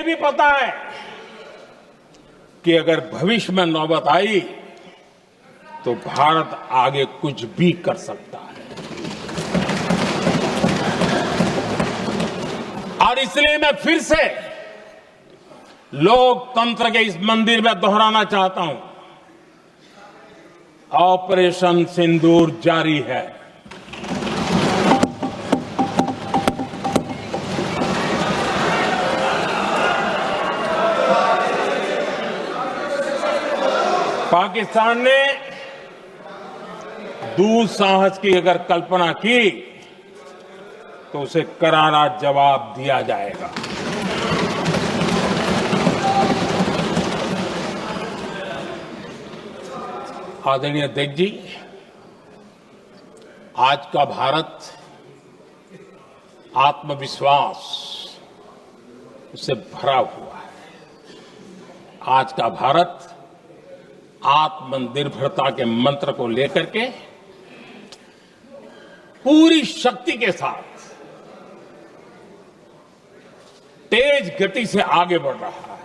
भी पता है कि अगर भविष्य में नौबत आई तो भारत आगे कुछ भी कर सकता है। और इसलिए मैं फिर से लोकतंत्र के इस मंदिर में दोहराना चाहता हूं, ऑपरेशन सिंदूर जारी है। पाकिस्तान ने दुस्साहस की अगर कल्पना की तो उसे करारा जवाब दिया जाएगा। आदरणीय अध्यक्ष जी, आज का भारत आत्मविश्वास से भरा हुआ है। आज का भारत आत्मनिर्भरता के मंत्र को लेकर के पूरी शक्ति के साथ तेज गति से आगे बढ़ रहा है।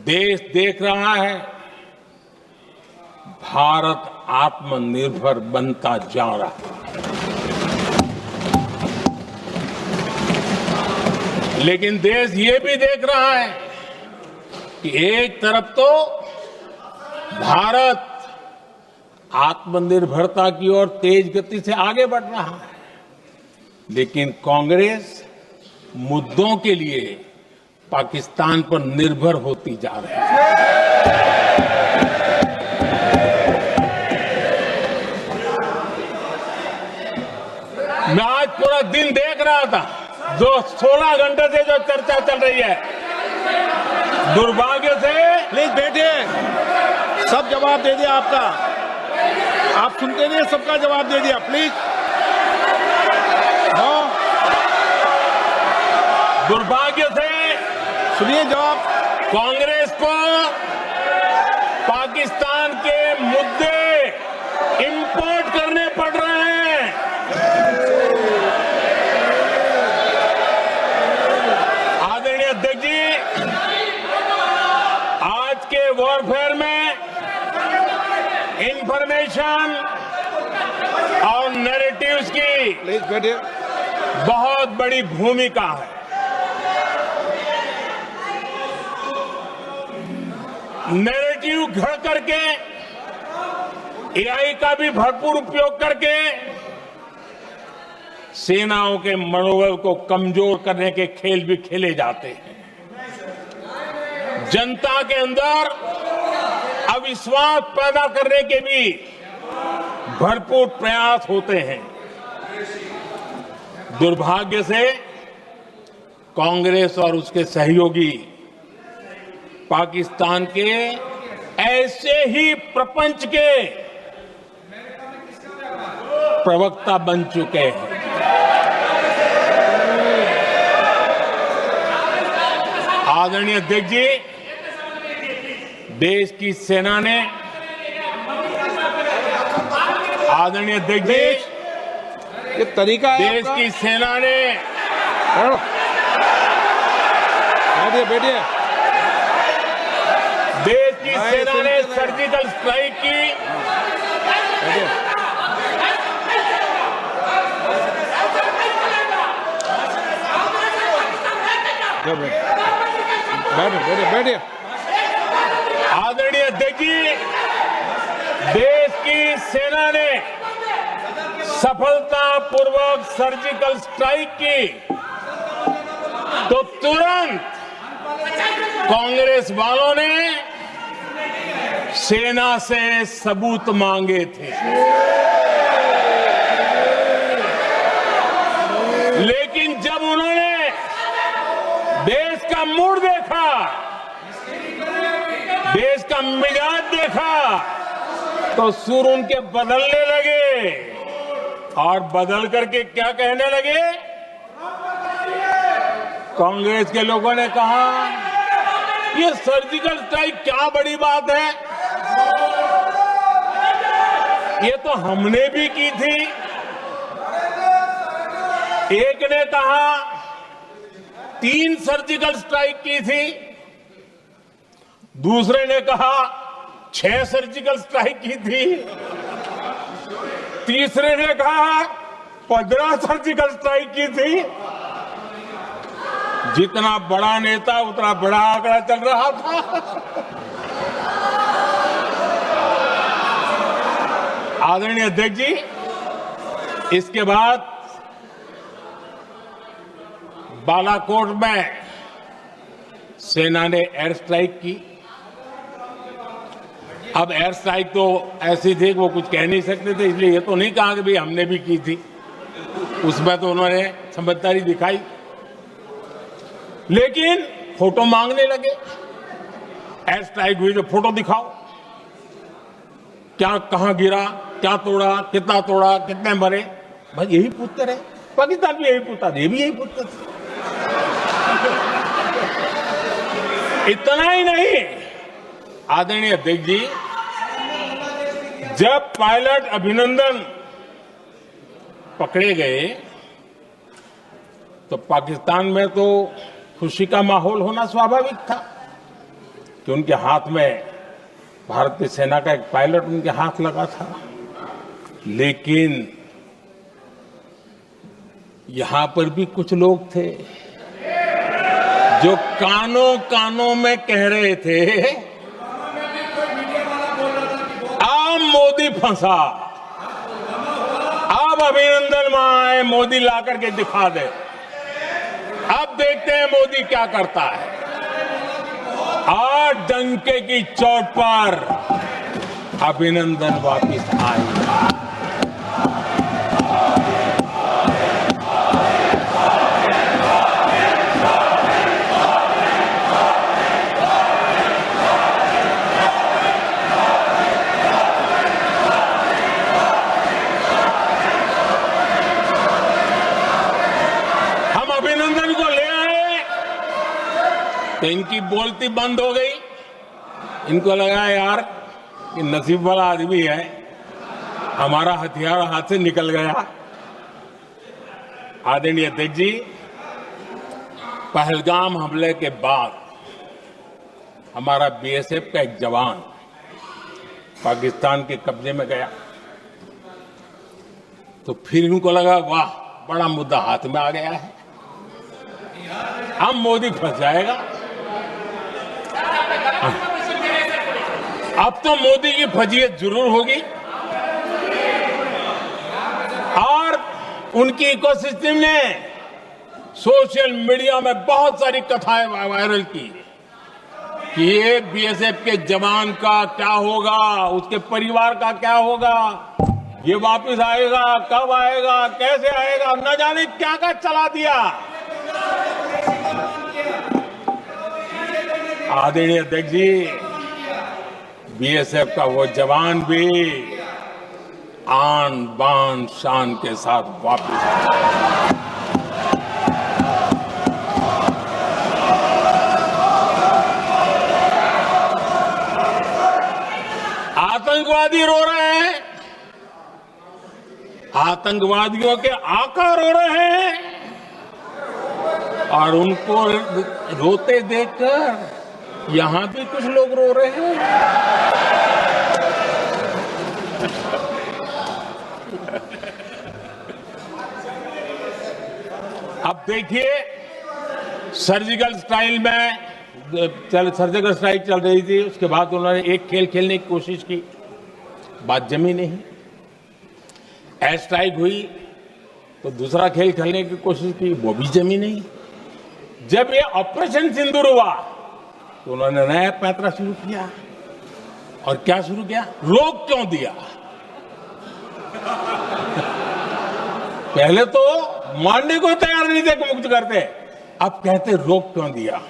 देश देख रहा है भारत आत्मनिर्भर बनता जा रहा है। लेकिन देश ये भी देख रहा है कि एक तरफ तो भारत आत्मनिर्भरता की ओर तेज गति से आगे बढ़ रहा है, लेकिन कांग्रेस मुद्दों के लिए पाकिस्तान पर निर्भर होती जा रही है। मैं आज पूरा दिन देख रहा था, जो 16 घंटे से जो चर्चा चल रही है, दुर्भाग्य से। प्लीज बैठिए, सब जवाब दे दिया आपका, आप सुनते नहीं, सबका जवाब दे दिया, प्लीज। हाँ, दुर्भाग्य से सुनिए जवाब। कांग्रेस को पाकिस्तान के मुद्दे इंपोर्ट करने पड़ रहे हैं। आदरणीय अध्यक्ष जी, आज के वॉरफेयर में इंफॉर्मेशन और नैरेटिव्स की प्लीज बैठिए। बहुत बड़ी भूमिका है। नैरेटिव घड़ करके, एआई का भी भरपूर उपयोग करके सेनाओं के मनोबल को कमजोर करने के खेल भी खेले जाते हैं। जनता के अंदर अविश्वास पैदा करने के भी भरपूर प्रयास होते हैं। दुर्भाग्य से कांग्रेस और उसके सहयोगी पाकिस्तान के ऐसे ही प्रपंच के प्रवक्ता बन चुके हैं। आदरणीय अध्यक्ष जी, देश की सेना ने, आदरणीय अध्यक्ष जी, ये तरीका है देश की सेना ने, बैठिए बैठिए, देश की सेना ने सर्जिकल स्ट्राइक की। बैठिए बैठिए। आदरणीय अध्यक्ष जी, देश की सेना ने सफलतापूर्वक सर्जिकल स्ट्राइक की तो तुरंत कांग्रेस वालों ने सेना से सबूत मांगे थे। लेकिन जब उन्होंने देश का मूड देखा, देश का मिजाज देखा, तो सुर उनके बदलने लगे और बदल करके क्या कहने लगे? कांग्रेस के लोगों ने कहा, ये सर्जिकल स्ट्राइक क्या बड़ी बात है, ये तो हमने भी की थी। एक ने कहा 3 सर्जिकल स्ट्राइक की थी, दूसरे ने कहा 6 सर्जिकल स्ट्राइक की थी, तीसरे ने कहा 15 सर्जिकल स्ट्राइक की थी। जितना बड़ा नेता उतना बड़ा आंकड़ा चल रहा था। आदरणीय अध्यक्ष जी, इसके बाद बालाकोट में सेना ने एयर स्ट्राइक की। अब एयर स्ट्राइक तो ऐसी थी कि वो कुछ कह नहीं सकते थे, इसलिए ये तो नहीं कहा कि भाई हमने भी की थी। उसमें तो उन्होंने समझदारी दिखाई, लेकिन फोटो मांगने लगे। एयर स्ट्राइक हुई तो फोटो दिखाओ, क्या कहां गिरा, क्या तोड़ा, कितना तोड़ा, कितने मरे, बस यही पूछते रहे। पाकिस्तान भी यही पूछता था, ये भी यही पूछते थे। इतना ही नहीं, आदरणीय अध्यक्ष जी, जब पायलट अभिनंदन पकड़े गए तो पाकिस्तान में तो खुशी का माहौल होना स्वाभाविक था कि उनके हाथ में भारतीय सेना का एक पायलट उनके हाथ लगा था। लेकिन यहां पर भी कुछ लोग थे जो कानों कानों में कह रहे थे, अब मोदी फंसा, अब अभिनंदन माए मोदी ला करके दिखा दे, अब देखते हैं मोदी क्या करता है। और डंके की चोट पर अभिनंदन वापिस आए। अभिनंदन को ले आए तो इनकी बोलती बंद हो गई। इनको लगा यार कि नसीब वाला आदमी है, हमारा हथियार हाथ से निकल गया। आदरणीय अध्यक्ष जी, पहलगाम हमले के बाद हमारा बीएसएफ का एक जवान पाकिस्तान के कब्जे में गया तो फिर इनको लगा वाह, बड़ा मुद्दा हाथ में आ गया है, अब मोदी फंस जाएगा। अब तो मोदी की फजीयत जरूर होगी। और उनकी इकोसिस्टम ने सोशल मीडिया में बहुत सारी कथाएं वायरल की कि ये बीएसएफ के जवान का क्या होगा, उसके परिवार का क्या होगा, ये वापस आएगा, कब आएगा, कैसे आएगा, न जाने क्या क्या चला दिया। आदरणीय अध्यक्ष जी, बीएसएफ का वो जवान भी आन बान शान के साथ वापस आया। आतंकवादी रो रहे हैं, आतंकवादियों के आका रो रहे हैं, और उनको रोते देखकर यहां भी कुछ लोग रो रहे हैं। अब देखिए, सर्जिकल स्ट्राइक चल रही थी, उसके बाद उन्होंने एक खेल खेलने की कोशिश की, बात जमी नहीं। एयर स्ट्राइक हुई तो दूसरा खेल खेलने की कोशिश की, वो भी जमी नहीं। जब ये ऑपरेशन सिंदूर हुआ तो उन्होंने नया पैंतरा शुरू किया। और क्या शुरू किया? रोक क्यों दिया? पहले तो मानने को तैयार नहीं थे कि मुक्त करते, अब कहते रोक क्यों दिया।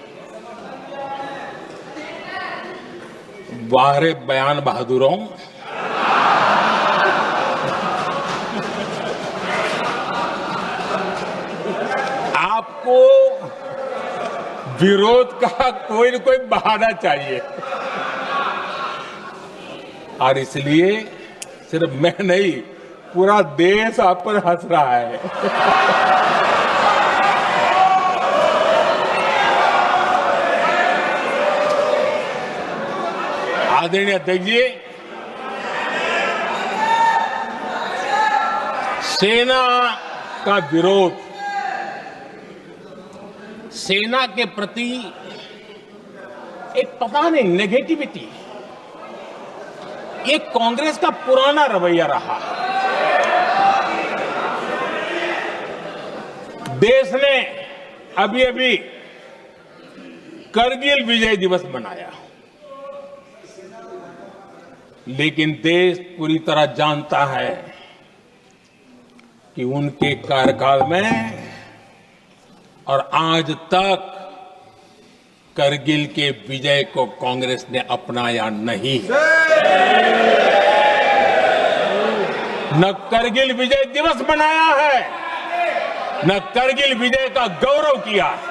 वाह रे बयान बहादुरों, आपको विरोध का कोई न कोई बहाना चाहिए, और इसलिए सिर्फ मैं नहीं, पूरा देश आप पर हंस रहा है। आदरणीय अध्यक्ष जी, सेना का विरोध, सेना के प्रति एक पता नहीं नेगेटिविटी, ये कांग्रेस का पुराना रवैया रहा है। देश ने अभी अभी करगिल विजय दिवस मनाया, लेकिन देश पूरी तरह जानता है कि उनके कार्यकाल में और आज तक करगिल के विजय को कांग्रेस ने अपनाया नहीं है। न करगिल विजय दिवस मनाया है, न करगिल विजय का गौरव किया है।